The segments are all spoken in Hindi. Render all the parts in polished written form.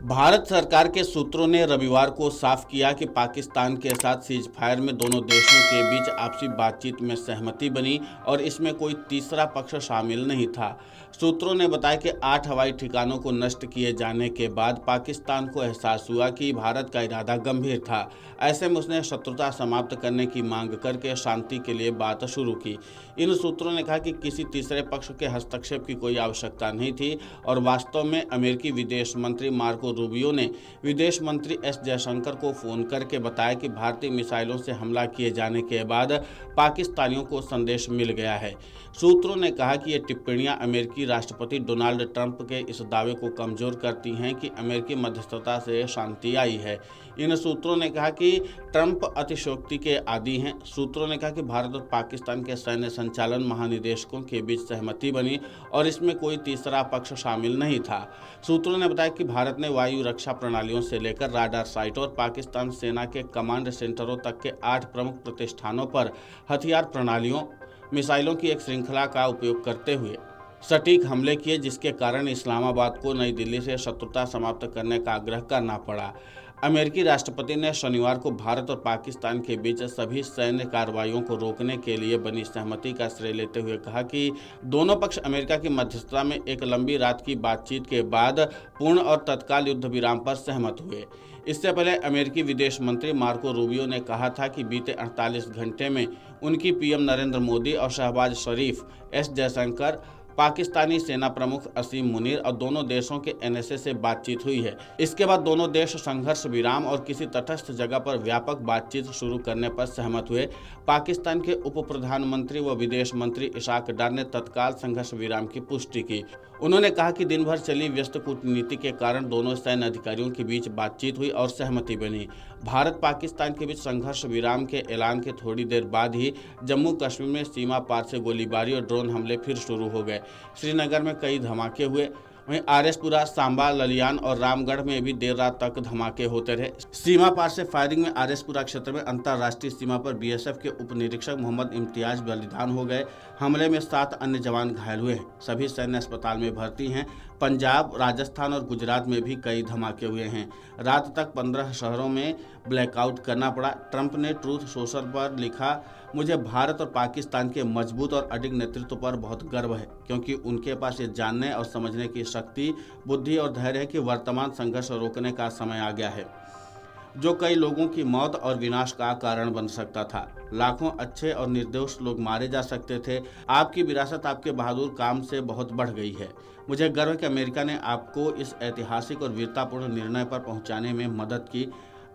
भारत सरकार के सूत्रों ने रविवार को साफ किया कि पाकिस्तान के साथ सीज फायर में दोनों देशों के बीच आपसी बातचीत में सहमति बनी और इसमें कोई तीसरा पक्ष शामिल नहीं था। सूत्रों ने बताया कि 8 हवाई ठिकानों को नष्ट किए जाने के बाद पाकिस्तान को एहसास हुआ कि भारत का इरादा गंभीर था। ऐसे में उसने शत्रुता समाप्त करने की मांग करके शांति के लिए बात शुरू की। इन सूत्रों ने कहा कि किसी तीसरे पक्ष के हस्तक्षेप की कोई आवश्यकता नहीं थी और वास्तव में अमेरिकी विदेश मंत्री मार्को रूबियो ने विदेश मंत्री एस जयशंकर को फोन करके बताया कि भारतीय मिसाइलों से हमला किए जाने के बाद पाकिस्तानियों को संदेश मिल गया है। सूत्रों ने कहा कि ये टिप्पणियां अमेरिकी राष्ट्रपति डोनाल्ड ट्रंप के इस दावे को कमजोर करती हैं कि अमेरिकी मध्यस्थता से शांति आई है। इन सूत्रों ने कहा कि ट्रंप अतिशयोक्ति के आदी हैं। सूत्रों ने कहा कि भारत और पाकिस्तान के सैन्य संचालन महानिदेशकों के बीच सहमति बनी और इसमें कोई तीसरा पक्ष शामिल नहीं था। सूत्रों ने बताया कि भारत ने वायु रक्षा प्रणालियों से लेकर राडार साइटों और पाकिस्तान सेना के कमांड सेंटरों तक के 8 प्रमुख प्रतिष्ठानों पर हथियार प्रणालियों मिसाइलों की एक श्रृंखला का उपयोग करते हुए सटीक हमले किए, जिसके कारण इस्लामाबाद को नई दिल्ली से शत्रुता समाप्त करने का आग्रह करना पड़ा। अमेरिकी राष्ट्रपति ने शनिवार को भारत और पाकिस्तान के बीच सभी सैन्य कार्रवाइयों को रोकने के लिए बनी सहमति का श्रेय लेते हुए कहा कि दोनों पक्ष अमेरिका की मध्यस्थता में एक लंबी रात की बातचीत के बाद पूर्ण और तत्काल युद्ध विराम पर सहमत हुए। इससे पहले अमेरिकी विदेश मंत्री मार्को रूबियो ने कहा था कि बीते 48 घंटे में उनकी पीएम नरेंद्र मोदी और शहबाज शरीफ, एस जयशंकर, पाकिस्तानी सेना प्रमुख असीम मुनीर और दोनों देशों के एनएसए से बातचीत हुई है। इसके बाद दोनों देश संघर्ष विराम और किसी तटस्थ जगह पर व्यापक बातचीत शुरू करने पर सहमत हुए। पाकिस्तान के उप प्रधानमंत्री व विदेश मंत्री इशाक डार ने तत्काल संघर्ष विराम की पुष्टि की। उन्होंने कहा कि दिन भर चली व्यस्त कूटनीति के कारण दोनों सैन्य अधिकारियों के बीच बातचीत हुई और सहमति बनी। भारत पाकिस्तान के बीच संघर्ष विराम के ऐलान के थोड़ी देर बाद ही जम्मू कश्मीर में सीमा पार से गोलीबारी और ड्रोन हमले फिर शुरू हो गए। श्रीनगर में कई धमाके हुए, वहीं आरएसपुरा, सांबा, ललियान और रामगढ़ में भी देर रात तक धमाके होते रहे। सीमा पार से फायरिंग में आरएसपुरा क्षेत्र में अंतर्राष्ट्रीय सीमा पर बीएसएफ के उप निरीक्षक मोहम्मद इम्तियाज बलिदान हो गए। हमले में 7 अन्य जवान घायल हुए हैं। सभी सैन्य अस्पताल में भर्ती हैं। पंजाब, राजस्थान और गुजरात में भी कई धमाके हुए हैं। रात तक 15 शहरों में ब्लैकआउट करना पड़ा। ट्रंप ने ट्रूथ सोशल पर लिखा, मुझे भारत और पाकिस्तान के मजबूत और अडिग नेतृत्व पर बहुत गर्व है, क्योंकि उनके पास ये जानने और समझने की शक्ति, बुद्धि और धैर्य है कि वर्तमान संघर्ष रोकने का समय आ गया है, जो कई लोगों की मौत और विनाश का कारण बन सकता था। लाखों अच्छे और निर्दोष लोग मारे जा सकते थे। आपकी विरासत आपके बहादुर काम से बहुत बढ़ गई है। मुझे गर्व है कि अमेरिका ने आपको इस ऐतिहासिक और वीरतापूर्ण निर्णय पर पहुंचाने में मदद की।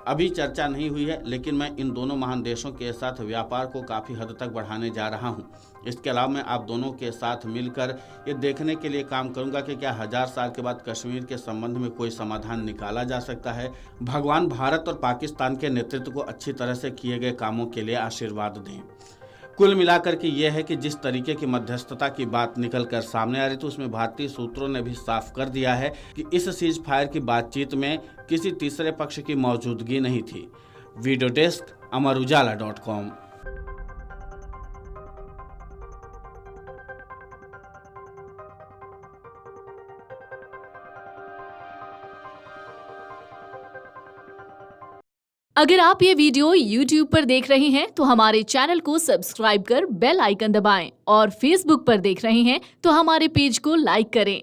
अभी चर्चा नहीं हुई है, लेकिन मैं इन दोनों महान देशों के साथ व्यापार को काफ़ी हद तक बढ़ाने जा रहा हूं। इसके अलावा मैं आप दोनों के साथ मिलकर ये देखने के लिए काम करूंगा कि क्या 1000 साल के बाद कश्मीर के संबंध में कोई समाधान निकाला जा सकता है। भगवान भारत और पाकिस्तान के नेतृत्व को अच्छी तरह से किए गए कामों के लिए आशीर्वाद दें। कुल मिलाकर के ये है कि जिस तरीके की मध्यस्थता की बात निकल कर सामने आ रही थी, उसमें भारतीय सूत्रों ने भी साफ कर दिया है कि इस सीज फायर की बातचीत में किसी तीसरे पक्ष की मौजूदगी नहीं थी। Video desk, Amar Ujala dot com. अगर आप ये वीडियो YouTube पर देख रहे हैं तो हमारे चैनल को सब्सक्राइब कर बेल आइकन दबाएं और Facebook पर देख रहे हैं तो हमारे पेज को लाइक करें।